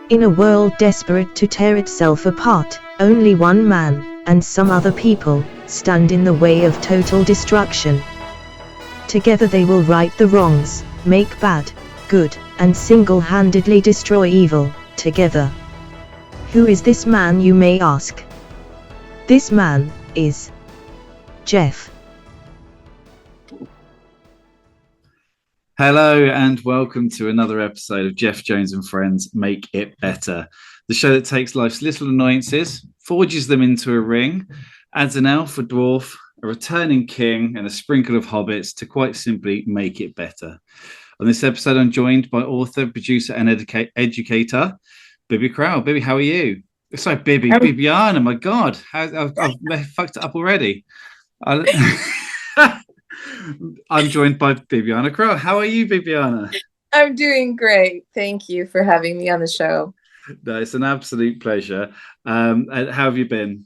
In a world desperate to tear itself apart, only one man, and some other people, stand in the way of total destruction. Together they will right the wrongs, make bad good, and single-handedly destroy evil, together. Who is this man, you may ask? This man is Jeff. Hello and welcome to another episode of Jeff Jones and Friends Make It Better, the show that takes life's little annoyances, forges them into a ring, adds an elf, a dwarf, a returning king, and a sprinkle of hobbits to quite simply make it better. On this episode, I'm joined by author, producer, and educator, Bibi Krall. Bibi, how are you? Sorry, Bibiana, my God. I've fucked it up already. I'm joined by Bibiana Krall. How are you, Bibiana? I'm doing great. Thank you for having me on the show. No, it's an absolute pleasure. How have you been?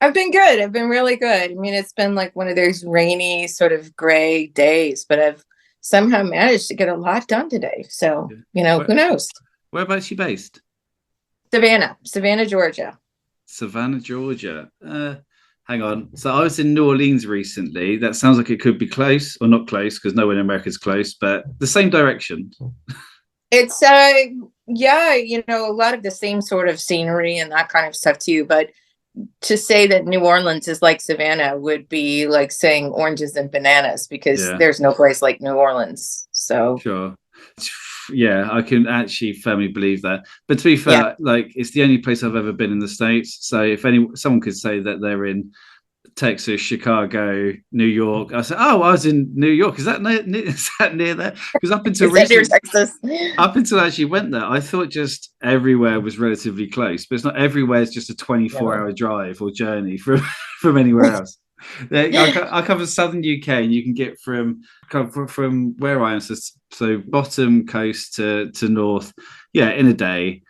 I've been good. I've been really good. I mean, it's been like one of those rainy, sort of gray days, but I've somehow managed to get a lot done today. So, who knows? Whereabouts are you based? Savannah, Georgia. Savannah, Georgia. Hang on. So I was in New Orleans recently. That sounds like it could be close, or not close, because nowhere in America is close, but the same direction. It's, a lot of the same sort of scenery and that kind of stuff too. But to say that New Orleans is like Savannah would be like saying oranges and bananas, because there's no place like New Orleans. So sure. Yeah, I can actually firmly believe that. But to be fair, it's the only place I've ever been in the States. So if someone could say that they're in Texas, Chicago, New York, I said, "Oh, I was in New York. Is that near there?" Because up until Texas, up until I actually went there, I thought just everywhere was relatively close. But it's not everywhere. It's just a 24-hour drive or journey from anywhere else. I cover southern UK, and you can get from where I am, so bottom coast to north, in a day,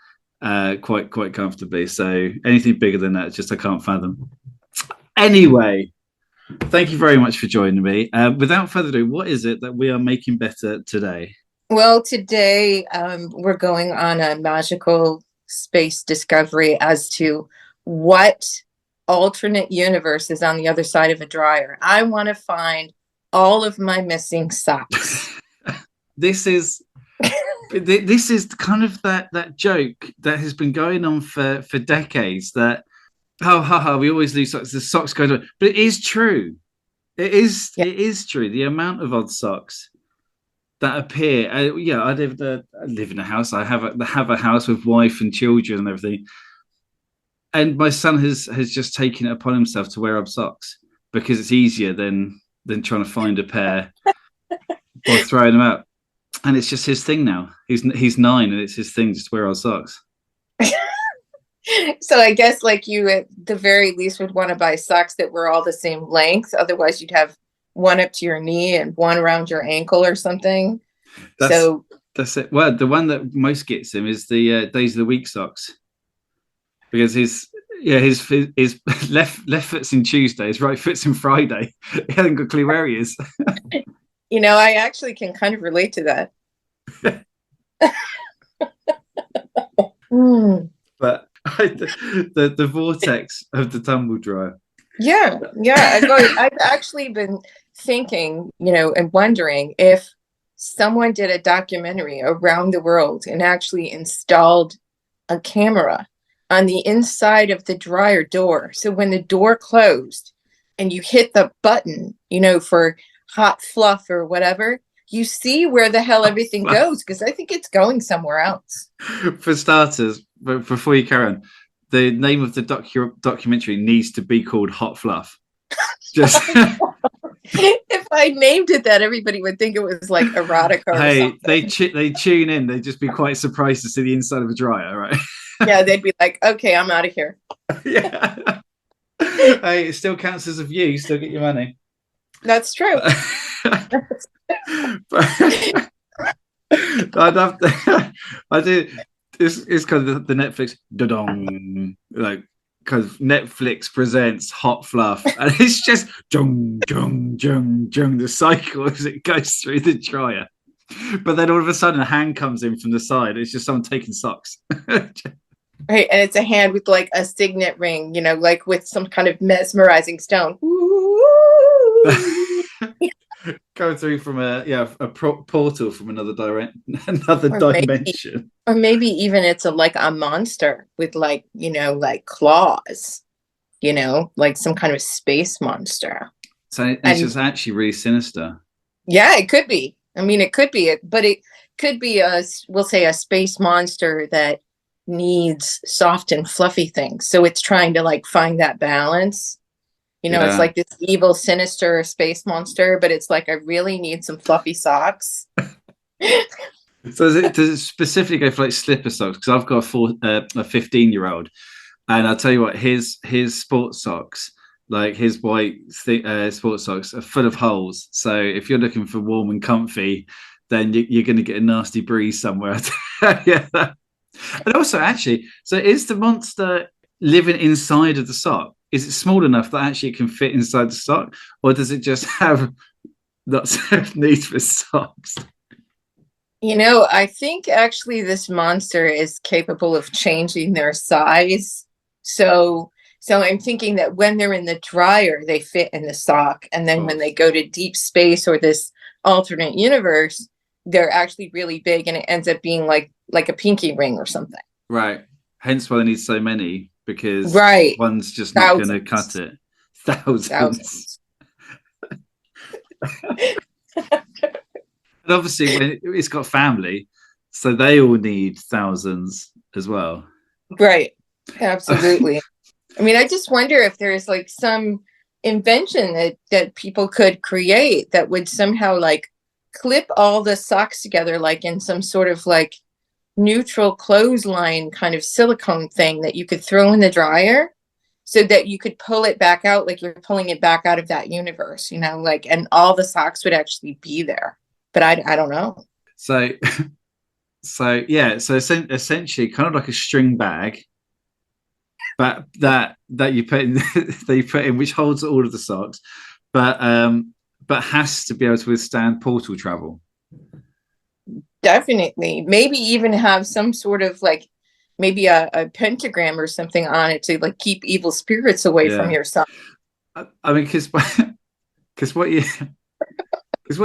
quite comfortably. So anything bigger than that, just I can't fathom. Anyway, thank you very much for joining me. Without further ado, what is it that we are making better today? Well, today we're going on a magical space discovery as to what alternate universe is on the other side of a dryer. I want to find all of my missing socks. This is kind of that joke that has been going on for decades, that we always lose socks, the socks go down. But it is true. It is true. The amount of odd socks that appear. I live in a house. I have a house with wife and children and everything. And my son has just taken it upon himself to wear odd socks because it's easier than trying to find a pair or throwing them out. And it's just his thing now. He's 9, and it's his thing just to wear odd socks. So I guess like you at the very least would want to buy socks that were all the same length. Otherwise you'd have one up to your knee and one around your ankle or something. That's it. Well, the one that most gets him is the days of the week socks. Because his left foot's in Tuesday, his right foot's in Friday. He hasn't got a clue where he is. I actually can kind of relate to that. But the vortex of the tumble dryer. Yeah. I've actually been thinking, and wondering if someone did a documentary around the world and actually installed a camera on the inside of the dryer door. So when the door closed and you hit the button, for hot fluff or whatever, you see where the hell everything goes, because I think it's going somewhere else. For starters, but before you carry on, the name of the documentary needs to be called Hot Fluff. Just if I named it that, everybody would think it was like erotica or something. They tune in, they'd just be quite surprised to see the inside of a dryer, right? Yeah, they'd be like, okay, I'm out of here. Yeah. Hey, it still counts as a view. You still get your money. That's true. I do. It's kind of the Netflix da-dong, like kind of Netflix presents Hot Fluff, and it's just jung jung jung jung the cycle as it goes through the dryer. But then all of a sudden a hand comes in from the side. It's just someone taking socks. Right, and it's a hand with like a signet ring, like with some kind of mesmerizing stone. Going through from a portal from another Or maybe, dimension. or maybe even it's like a monster with like, like claws, like some kind of space monster. So it's And just actually really sinister. yeah, it could be. I mean, it could be, but it could be we'll say a space monster that needs soft and fluffy things. So it's trying to like find that balance. It's Yeah. like this evil, sinister space monster, but it's like, I really need some fluffy socks. So does it specifically go for like slipper socks? Because I've got a 15-year-old, and I'll tell you what, his sports socks, like his white sports socks, are full of holes. So if you're looking for warm and comfy, then you're going to get a nasty breeze somewhere. Yeah. And also, actually, so is the monster living inside of the sock? Is it small enough that actually it can fit inside the sock, or does it just have lots of need for socks? I think actually this monster is capable of changing their size. So I'm thinking that when they're in the dryer, they fit in the sock. And then when they go to deep space or this alternate universe, they're actually really big and it ends up being like a pinky ring or something. Right. Hence why they need so many, because one's just not going to cut it. Thousands. And obviously, when it's got family, so they all need thousands as well. Right. Absolutely. I mean, I just wonder if there's like some invention that people could create that would somehow like clip all the socks together, like in some sort of like neutral clothesline kind of silicone thing that you could throw in the dryer so that you could pull it back out like you're pulling it back out of that universe, like, and all the socks would actually be there. But I don't know. So yeah, so essentially kind of like a string bag, but that you put in which holds all of the socks, but has to be able to withstand portal travel. Definitely. Maybe even have some sort of like maybe a pentagram or something on it to like keep evil spirits away from your sock. I mean, because what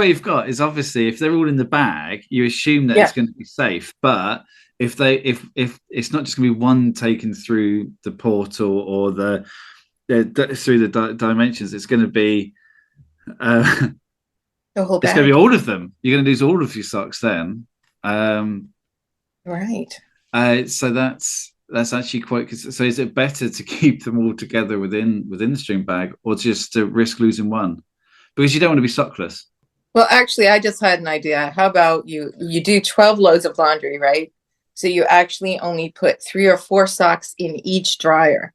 you've got is, obviously, if they're all in the bag, you assume that it's going to be safe. But if it's not just going to be one taken through the portal or through the dimensions, it's going to be the whole bag. It's going to be all of them. You're going to lose all of your socks then. Right. So that's actually quite. So is it better to keep them all together within the string bag, or just to risk losing one? Because you don't want to be sockless. Well, actually, I just had an idea. How about you do 12 loads of laundry, right? So you actually only put 3 or 4 socks in each dryer,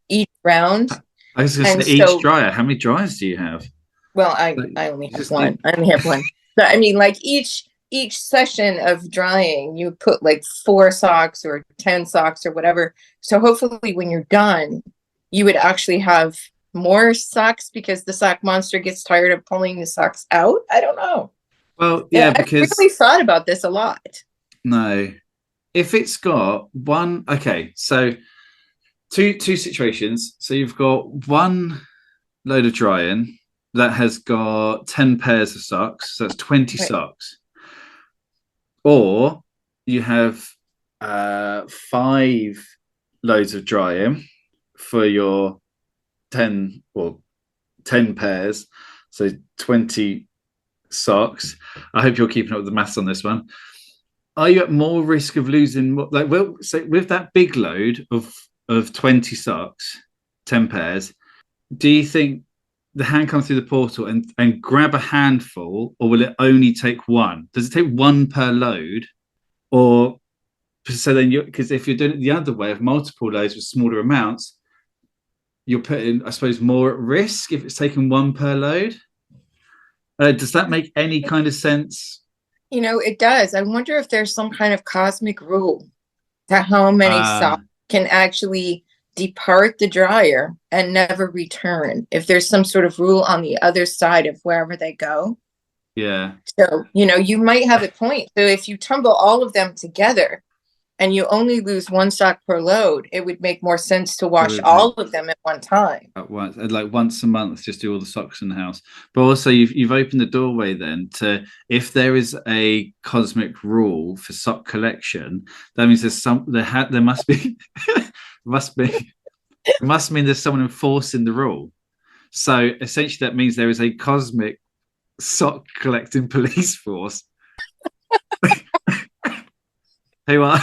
each round. I was going to say each dryer. How many dryers do you have? Well, I only have one. I only have one. So, I mean, like each session of drying, you put like 4 socks or 10 socks or whatever. So hopefully when you're done, you would actually have more socks because the sock monster gets tired of pulling the socks out. I don't know. Well, yeah, because I really thought about this a lot. No, if it's got one, okay, so two situations. So you've got one load of drying that has got 10 pairs of socks, so that's 20 socks. Or you have 5 loads of drying for your 10 pairs, so 20 socks. I hope you're keeping up with the maths on this one. Are you at more risk of losing, so with that big load of 20 socks, 10 pairs, do you think the hand comes through the portal and grab a handful, or will it only take one? Does it take one per load? Or so then because if you're doing it the other way of multiple loads with smaller amounts, you're putting, I suppose, more at risk if it's taking one per load. Does that make any kind of sense? It does. I wonder if there's some kind of cosmic rule that how many socks can actually depart the dryer and never return. If there's some sort of rule on the other side of wherever they go. Yeah. So, you might have a point. So if you tumble all of them together and you only lose one sock per load, it would make more sense to wash all of them at one time. At once, like once a month, just do all the socks in the house. But also, you've opened the doorway then to, if there is a cosmic rule for sock collection, that means there must be must be it must mean there's someone enforcing the rule. So essentially, that means there is a cosmic sock collecting police force who are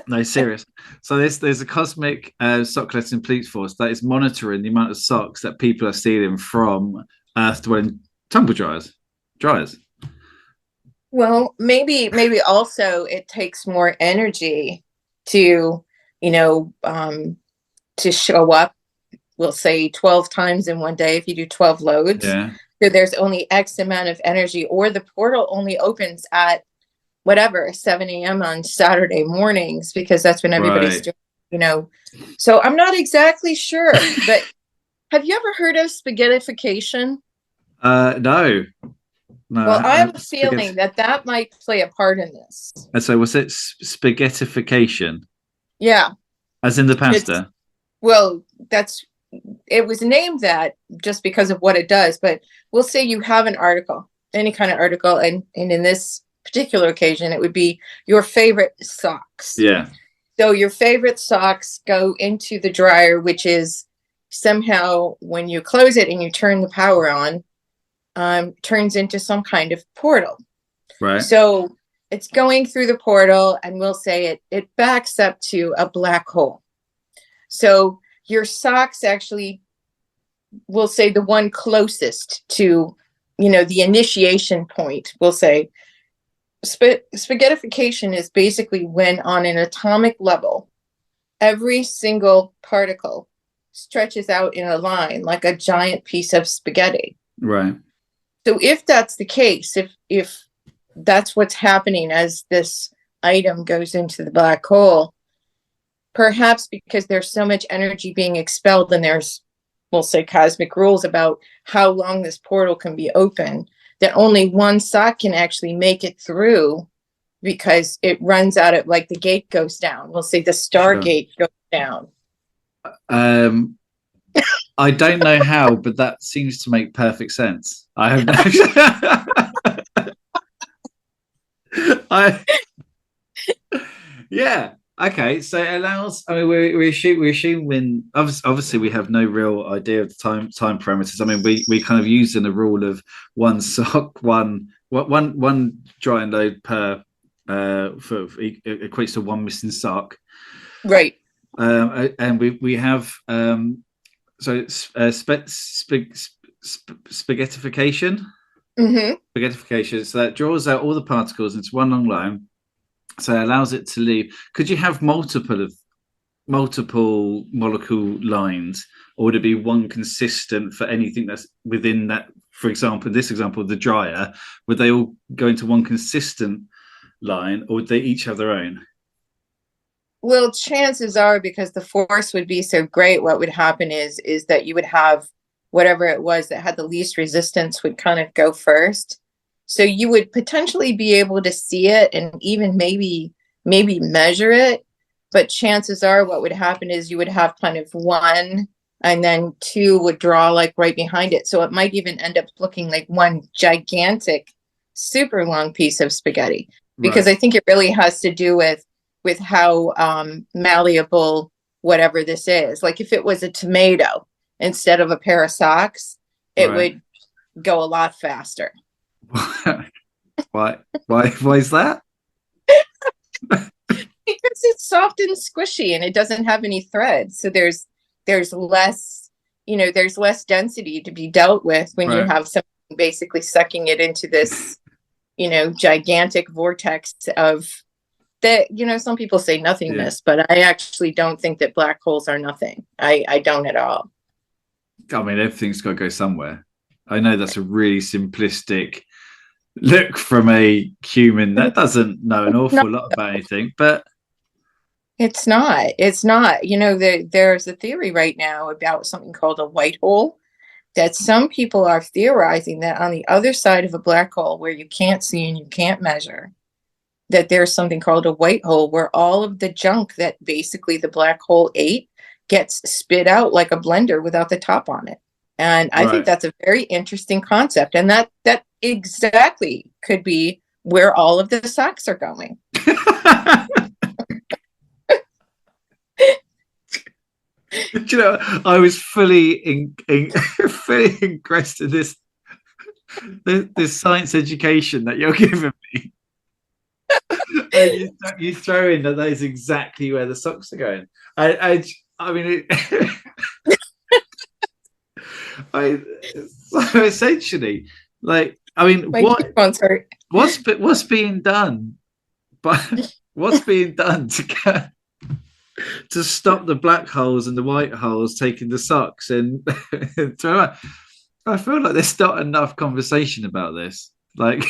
no, serious. So there's a cosmic sock collecting police force that is monitoring the amount of socks that people are stealing from earth-dwelling tumble dryers. Well, maybe also it takes more energy to, to show up. We'll say 12 times in one day if you do 12 loads. Yeah. So there's only X amount of energy, or the portal only opens at whatever 7 a.m. on Saturday mornings because that's when everybody's doing, So I'm not exactly sure, but have you ever heard of spaghettification? No. Well, I have a feeling that might play a part in this. And so was it spaghettification? Yeah. As in the pasta? It was named that just because of what it does, but we'll say you have an article, any kind of article, and in this particular occasion, it would be your favorite socks. Yeah. So your favorite socks go into the dryer, which is somehow when you close it and you turn the power on, turns into some kind of portal. Right. So it's going through the portal, and we'll say it backs up to a black hole. So your socks actually, we'll say the one closest to, the initiation point, we'll say spaghettification is basically when on an atomic level, every single particle stretches out in a line like a giant piece of spaghetti. Right. So if that's the case, if that's what's happening as this item goes into the black hole, perhaps because there's so much energy being expelled and there's, we'll say, cosmic rules about how long this portal can be open, that only one sock can actually make it through because it runs out of, like, the gate goes down. We'll say the Stargate goes down. I don't know how, but that seems to make perfect sense. I have yeah. Okay, so it allows. I mean, we assume when obviously we have no real idea of the time parameters. I mean, we kind of using the rule of one sock, one dry and load per equates to one missing sock, right? And we have so it's spaghettification. Mm-hmm. Spaghettification. So that draws out all the particles into one long line. So it allows it to leave. Could you have multiple molecule lines, or would it be one consistent for anything that's within that? For example, in this example, the dryer, would they all go into one consistent line, or would they each have their own? Well, chances are, because the force would be so great, what would happen is that you would have whatever it was that had the least resistance would kind of go first. So you would potentially be able to see it and even maybe measure it. But chances are what would happen is you would have kind of one and then two would draw like right behind it. So it might even end up looking like one gigantic, super long piece of spaghetti. Because I think it really has to do with how malleable whatever this is. Like if it was a tomato instead of a pair of socks, it would go a lot faster. Why is that? Because it's soft and squishy and it doesn't have any threads. So there's less, there's less density to be dealt with when you have something basically sucking it into this, gigantic vortex of that. Some people say nothingness, but I actually don't think that black holes are nothing. I don't at all. I mean, everything's got to go somewhere. I know that's a really simplistic look from a human that doesn't know an awful lot about anything, but it's not. There's a theory right now about something called a white hole, that some people are theorizing that on the other side of a black hole where you can't see and you can't measure, that there's something called a white hole where all of the junk that basically the black hole ate gets spit out like a blender without the top on it. And I think that's a very interesting concept. And that exactly could be where all of the socks are going. Do you know, I was fully fully engrossed in this science education that you're giving me. And you throw in that is exactly where the socks are going. I mean, so essentially, like, I mean, what's being done? But what's being done to stop the black holes and the white holes taking the socks and throw out? I feel like there's not enough conversation about this. Like,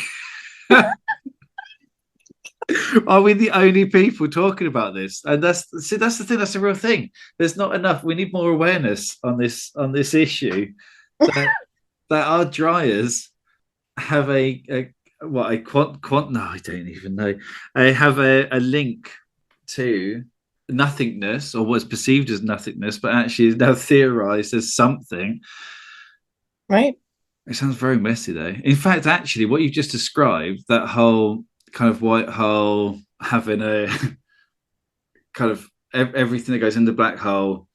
are we the only people talking about this? And that's the thing. That's the real thing. There's not enough. We need more awareness on this issue. That our dryers have a quant. No, I don't even know. I have a link to nothingness, or what's perceived as nothingness, but actually is now theorized as something. Right. It sounds very messy, though. In fact, actually, what you've just described, that whole kind of white hole having a kind of everything that goes in the black hole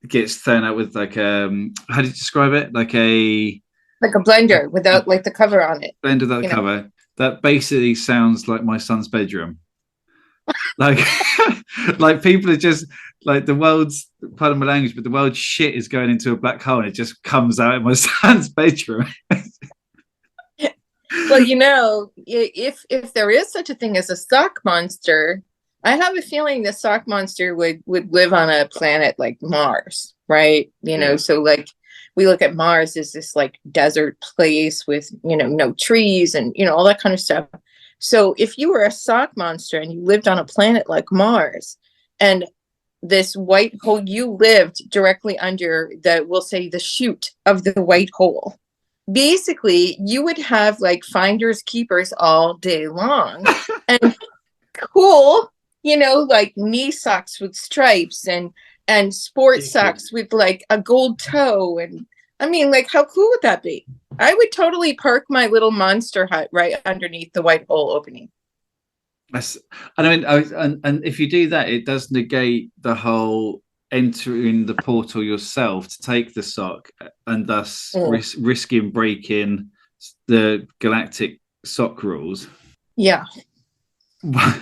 gets thrown out with like how do you describe it? Like a blender without like the cover on it. Blender without the cover. That basically sounds like my son's bedroom. Like, like people are just like the world's, pardon my language, but the world's shit is going into a black hole and it just comes out in my son's bedroom. Well, if there is such a thing as a sock monster, I have a feeling the sock monster would live on a planet like Mars, right? So like we look at Mars as this like desert place with, no trees and, all that kind of stuff. So if you were a sock monster and you lived on a planet like Mars, and this white hole, you lived directly under we'll say the chute of the white hole. Basically, you would have like finders keepers all day long and cool, like knee socks with stripes and sports socks with like a gold toe. And I mean, like, how cool would that be? I would totally park my little monster hut right underneath the white hole opening. And if you do that, it does negate the whole entering the portal yourself to take the sock and thus risking breaking the galactic sock rules. Yeah. Joe,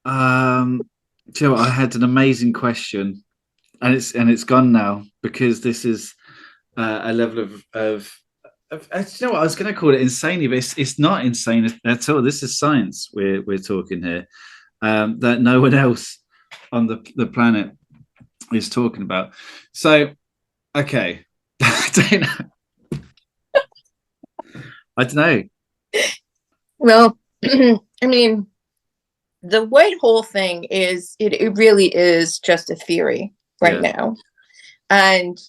I had an amazing question, and it's gone now because this is a level of you know what, I was going to call it insanity, but it's not insane at all. This is science we're talking here, that no one else on the planet is talking about. So, okay, I don't know. Well, I mean, the white hole thing is it really is just a theory right now, and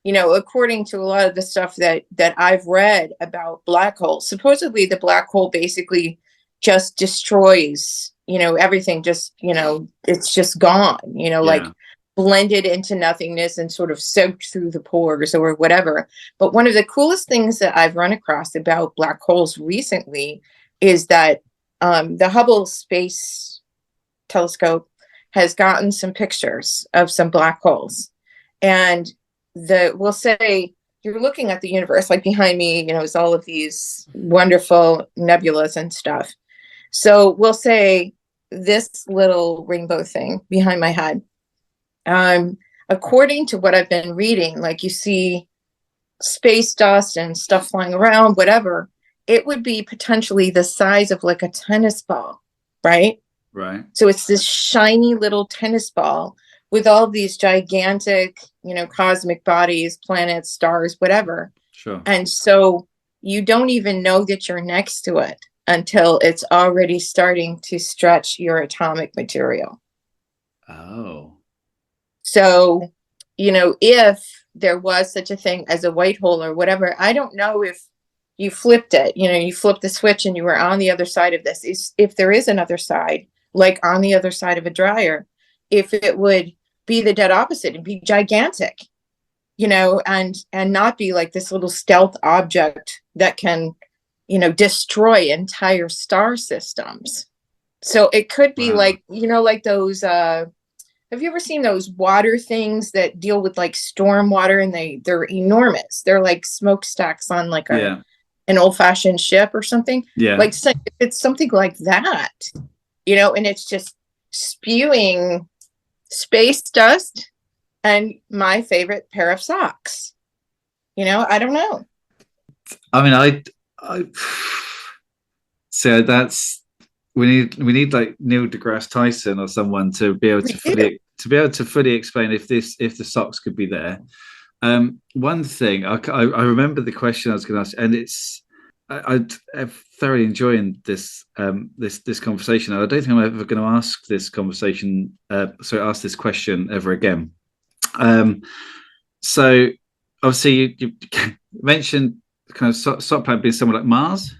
according to a lot of the stuff that I've read about black holes, supposedly the black hole basically just destroys, everything, just, it's just gone, like blended into nothingness and sort of soaked through the pores or whatever. But one of the coolest things that I've run across about black holes recently is that the Hubble Space Telescope has gotten some pictures of some black holes. And we'll say you're looking at the universe, like behind me, is all of these wonderful nebulas and stuff. So we'll say this little rainbow thing behind my head. According to what I've been reading, like you see space dust and stuff flying around, whatever, it would be potentially the size of like a tennis ball, right? Right. So it's this shiny little tennis ball with all these gigantic, cosmic bodies, planets, stars, whatever. Sure. And so you don't even know that you're next to it until it's already starting to stretch your atomic material. Oh. So, if there was such a thing as a white hole or whatever. I don't know if you flipped it, you flipped the switch and you were on the other side of this. If there is another side, like on the other side of a dryer, if it would be the dead opposite and be gigantic, and not be like this little stealth object that can, destroy entire star systems. So it could be like, like those, have you ever seen those water things that deal with like storm water, and they're enormous. They're like smokestacks on like an old fashioned ship or something. Yeah. Like it's something like that, and it's just spewing space dust and my favorite pair of socks. I don't know. I mean, I so that's we need like Neil deGrasse Tyson or someone to be able to fully explain if the socks could be there. One thing I remember the question I was going to ask, and it's I'm thoroughly enjoying this this conversation. I don't think I'm ever going to ask this question ever again. So obviously you mentioned kind of sock planet being somewhere like Mars.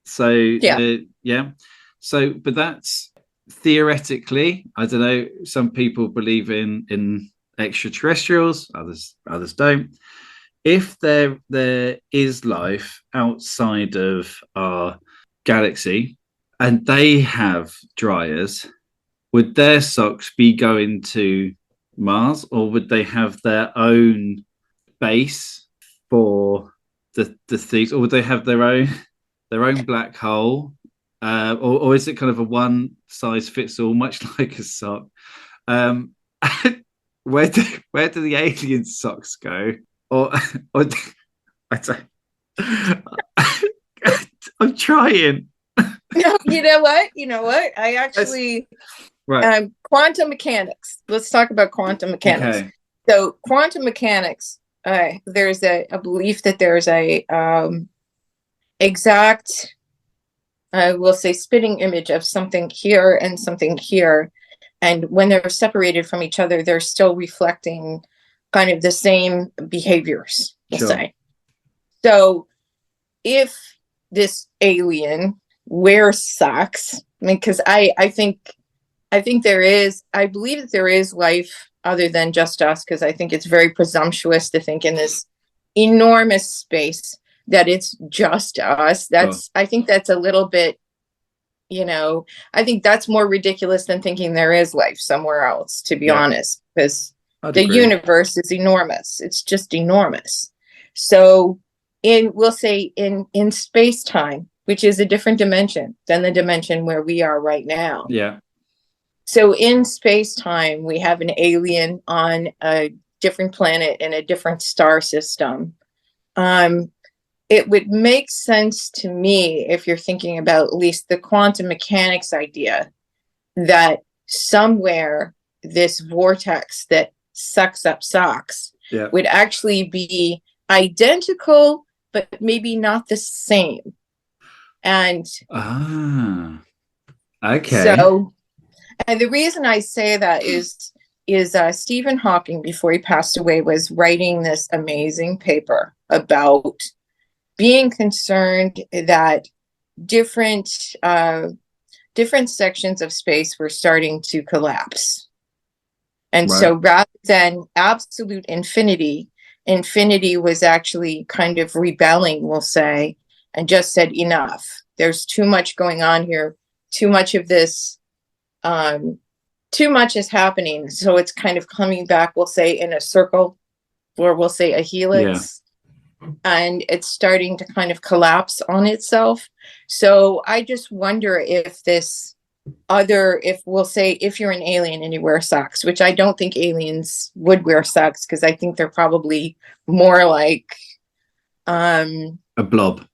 So yeah. So, but that's theoretically, I don't know. Some people believe in extraterrestrials, others don't. If there is life outside of our galaxy and they have dryers, would their socks be going to Mars, or would they have their own base for the things, or would they have their own black hole? Or is it kind of a one size fits all, much like a sock? Where do the alien socks go? Or I don't. I'm trying. No, you know what? I actually quantum mechanics. Let's talk about quantum mechanics. Okay. So quantum mechanics, there's a belief that there's a exact, we'll say, spitting image of something here and something here. And when they're separated from each other, they're still reflecting kind of the same behaviors, we'll say. So if this alien wears socks, I mean, because I believe that there is life other than just us, because I think it's very presumptuous to think in this enormous space that it's just us. I think that's a little bit, I think that's more ridiculous than thinking there is life somewhere else, to be honest, because the universe is enormous. It's just enormous. So we'll say in space-time, which is a different dimension than the dimension where we are right now. Yeah. So in space-time, we have an alien on a different planet in a different star system. It would make sense to me, if you're thinking about at least the quantum mechanics idea, that somewhere this vortex that sucks up socks would actually be identical, but maybe not the same. And okay. So, and the reason I say that is Stephen Hawking, before he passed away, was writing this amazing paper about being concerned that different sections of space were starting to collapse. And so rather than absolute infinity was actually kind of rebelling, we'll say, and just said, enough. There's too much going on here. Too much of this, too much is happening. So it's kind of coming back, we'll say, in a circle, or we'll say a helix. And it's starting to kind of collapse on itself. So I just wonder if we'll say, if you're an alien and you wear socks, which I don't think aliens would wear socks, because I think they're probably more like a blob.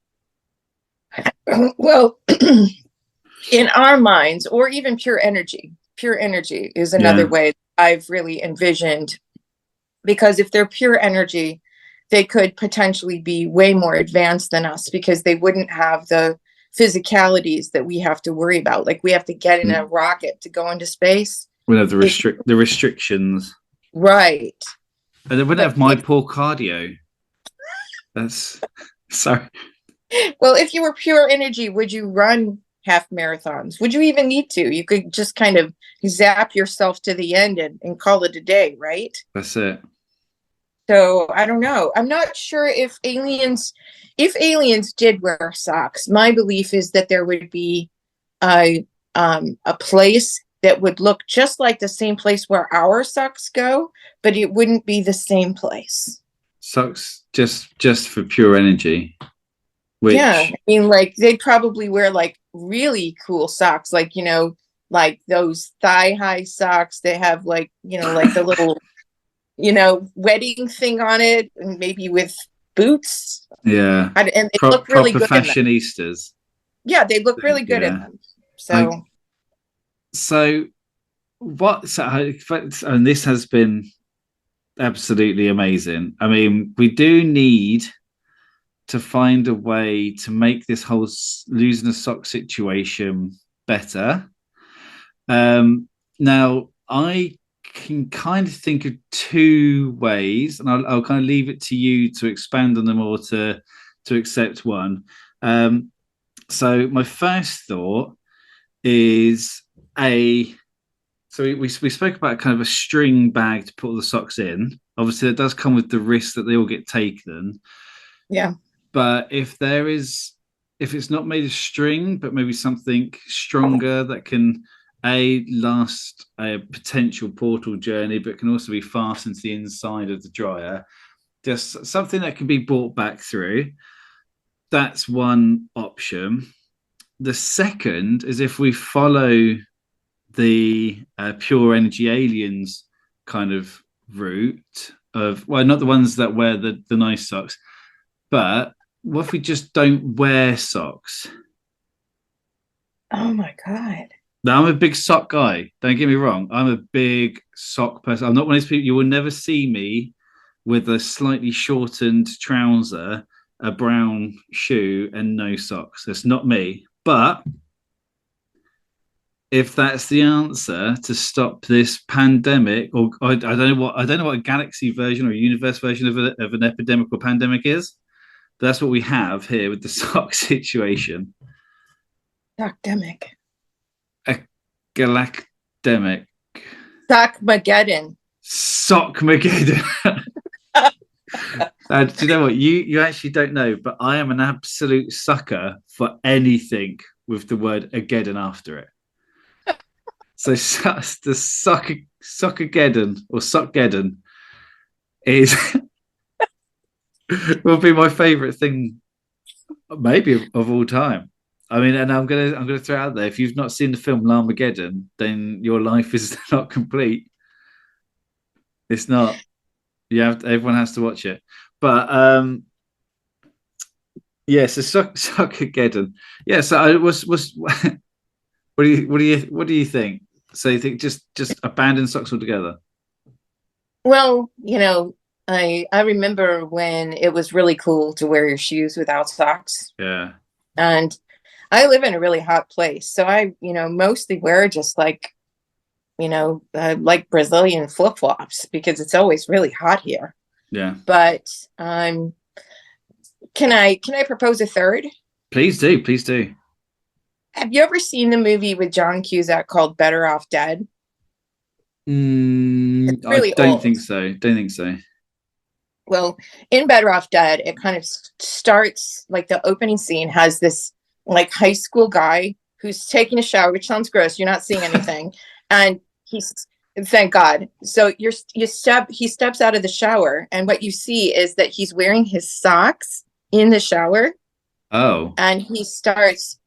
Well, in our minds, or even pure energy is another way I've really envisioned, because if they're pure energy, they could potentially be way more advanced than us, because they wouldn't have the physicalities that we have to worry about. Like, we have to get in a rocket to go into space. We have the restrictions. Right. And they wouldn't But have my poor cardio. That's sorry. well, if you were pure energy, would you run half marathons? Would you even need to? You could just kind of zap yourself to the end and call it a day, right? That's it. So I don't know. I'm not sure if aliens did wear socks. My belief is that there would be a place that would look just like the same place where our socks go, but it wouldn't be the same place. Socks just for pure energy. Which, yeah, I mean, like they'd probably wear like really cool socks, like like those thigh-high socks. They have like like the little wedding thing on it, and maybe with boots. yeah, And they look really proper good in them. fashionistas. Yeah, they look really good in them. So, so what? And this has been absolutely amazing. I mean, we do need to find a way to make this whole losing a sock situation better. Now, I can kind of think of two ways, and I'll kind of leave it to you to expand on them or to accept one. So my first thought is so we spoke about kind of a string bag to put all the socks in. Obviously, that does come with the risk that they all get taken. yeah. But if it's not made of string, but maybe something stronger that can last a potential portal journey, but can also be fastened to the inside of the dryer, just something that can be brought back through. That's one option. The second is if we follow the pure energy aliens kind of route of, well, not the ones that wear the nice socks, but what if we just don't wear socks? Oh my God. Now, I'm a big sock guy. Don't get me wrong. I'm a big sock person. I'm not one of those people. You will never see me with a slightly shortened trouser, a brown shoe, and no socks. That's not me. But if that's the answer to stop this pandemic, or I don't know what a galaxy version or a universe version of an epidemic or pandemic is. That's what we have here with the sock situation. Sockdemic. A galactemic. Sockmageddon. Sockmageddon. Do you know what? You actually don't know, but I am an absolute sucker for anything with the word "ageddon" after it. So the Sockageddon or Sockgeddon is will be my favorite thing, maybe of all time. I mean, and I'm gonna throw it out there. If you've not seen the film Larmageddon, then your life is not complete. It's not. Everyone has to watch it. But yeah, so Sockageddon. Yeah, so I was what do you think? So you think just abandon socks altogether? Well, I remember when it was really cool to wear your shoes without socks. Yeah. And I live in a really hot place, so I, mostly wear just like, like Brazilian flip-flops because it's always really hot here. Yeah. But can I propose a third? Please do, please do. Have you ever seen the movie with John Cusack called Better Off Dead? I don't think so. Don't think so. Well, in Better Off Dead, it kind of starts like the opening scene has this like high school guy who's taking a shower, which sounds gross. You're not seeing anything. And thank God. So he steps out of the shower, and what you see is that he's wearing his socks in the shower. Oh. And he starts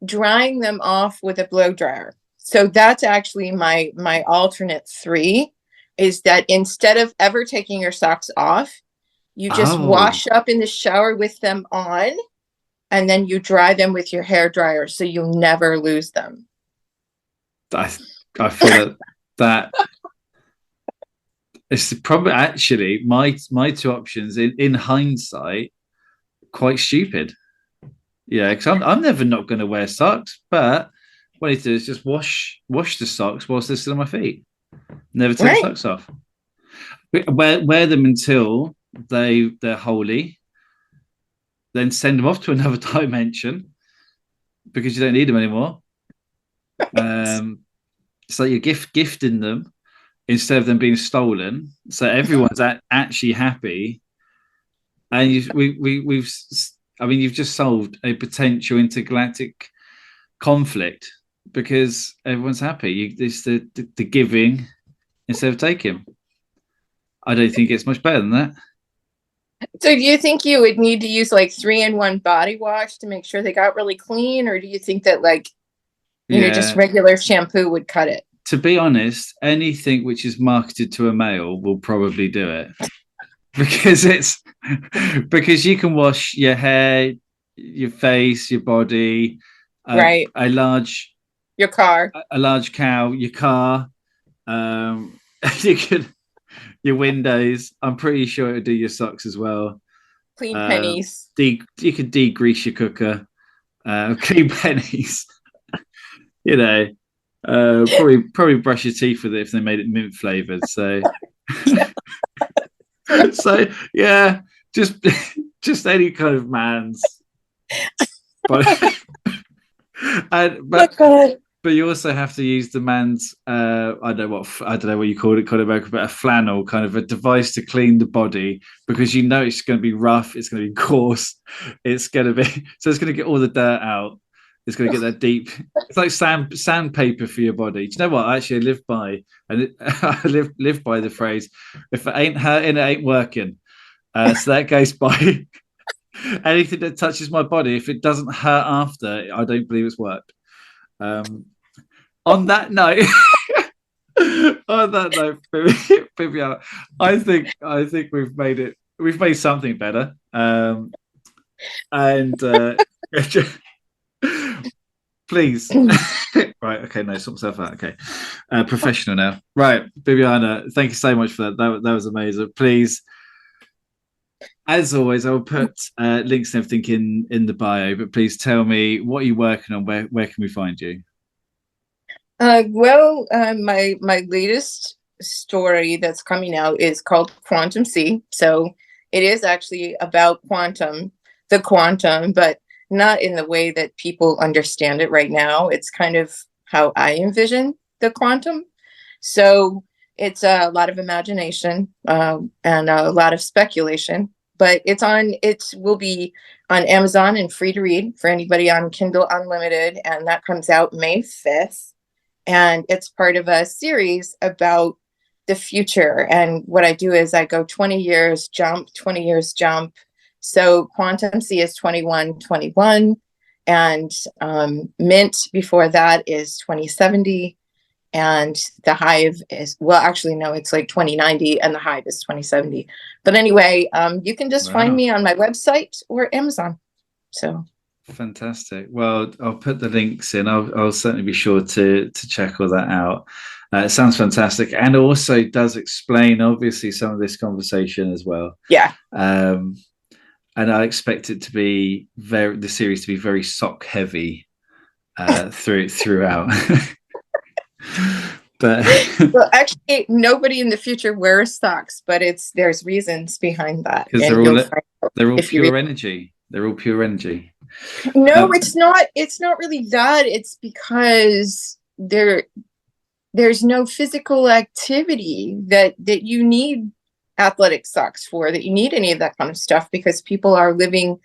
drying them off with a blow dryer. So that's actually my alternate 3 is that instead of ever taking your socks off, you just wash up in the shower with them on, and then you dry them with your hair dryer so you'll never lose them. I feel that it's probably actually my 2 options in hindsight quite stupid. Yeah, because I'm never not going to wear socks, but what I need to do is just wash the socks whilst they're still on my feet. Never take the socks off. Wear them until they're holy, then send them off to another dimension because you don't need them anymore. So you're gifting them instead of them being stolen. So everyone's actually happy, and you've just solved a potential intergalactic conflict because everyone's happy. It's the giving instead of taking. I don't think it's much better than that. So do you think you would need to use like 3-in-1 body wash to make sure they got really clean, or do you think that like just regular shampoo would cut it? To be honest, anything which is marketed to a male will probably do it. because you can wash your hair, your face, your body, right, your car, a large cow, your car, you could your windows. I'm pretty sure it would do your socks as well. Clean pennies. You could degrease your cooker. Clean pennies. Probably brush your teeth with it if they made it mint flavored. So so yeah, just any kind of man's. But you also have to use the man's I don't know what you call it, but a flannel, kind of a device to clean the body, because it's going to be rough, it's going to be coarse, it's going to get all the dirt out. It's going to get that deep. It's like sandpaper for your body. Do you know what? Actually, I live by, I live by the phrase, if it ain't hurting, it ain't working. So that goes by anything that touches my body. If it doesn't hurt after, I don't believe it's worked. On that note, Bibiana, I think we've made something better. Please. Right, okay, no, sort myself out. Okay. Professional now. Right, Bibiana, thank you so much for that. That was amazing. Please, as always, I will put links and everything in the bio, but please tell me what you're working on. Where can we find you? My latest story that's coming out is called Quantum C. So it is actually about the quantum, but not in the way that people understand it right now. It's kind of how I envision the quantum. So it's a lot of imagination and a lot of speculation, but it will be on Amazon and free to read for anybody on Kindle Unlimited. And that comes out May 5th. And it's part of a series about the future. And what I do is I go 20 years jump. So Quantum C is 2121, and Mint before that is 2070, and the Hive is, it's like 2090, and the Hive is 2070. But anyway, you can just find me on my website or Amazon. So fantastic. Well, I'll put the links in. I'll certainly be sure to check all that out. It sounds fantastic, and also does explain obviously some of this conversation as well. Yeah. And I expect it to be the series to be very sock heavy throughout. But well, actually, nobody in the future wears socks, but there's reasons behind that. Because they're all pure energy. They're all pure energy. No, it's not. It's not really that. It's because there's no physical activity that you need athletic socks for, that you need any of that kind of stuff, because people are living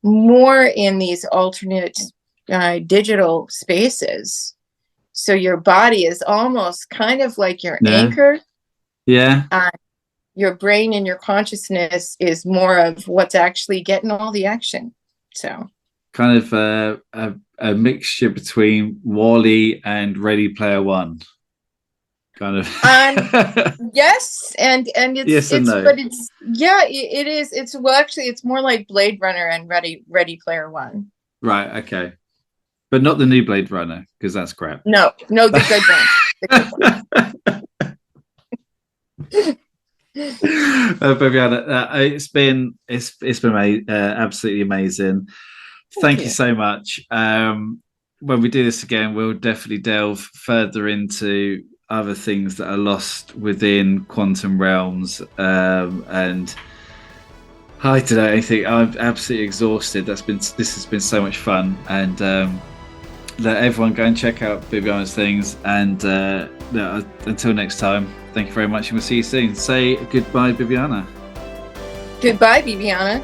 more in these alternate digital spaces. So your body is almost kind of like your anchor. Yeah. Your brain and your consciousness is more of what's actually getting all the action. So kind of a mixture between WALL-E and Ready Player One. Kind of. Yes, and it's yes and no. But it's it is. It's more like Blade Runner and Ready Player One. Right. Okay. But not the new Blade Runner, because that's crap. No, the good one. Bibiana, it's been absolutely amazing. Thank you so much. When we do this again, we'll definitely delve further into other things that are lost within quantum realms, and I don't know anything. I'm absolutely exhausted. This has been so much fun, and let everyone go and check out Bibiana's things. And until next time, thank you very much, and we'll see you soon. Say goodbye, Bibiana. Goodbye, Bibiana.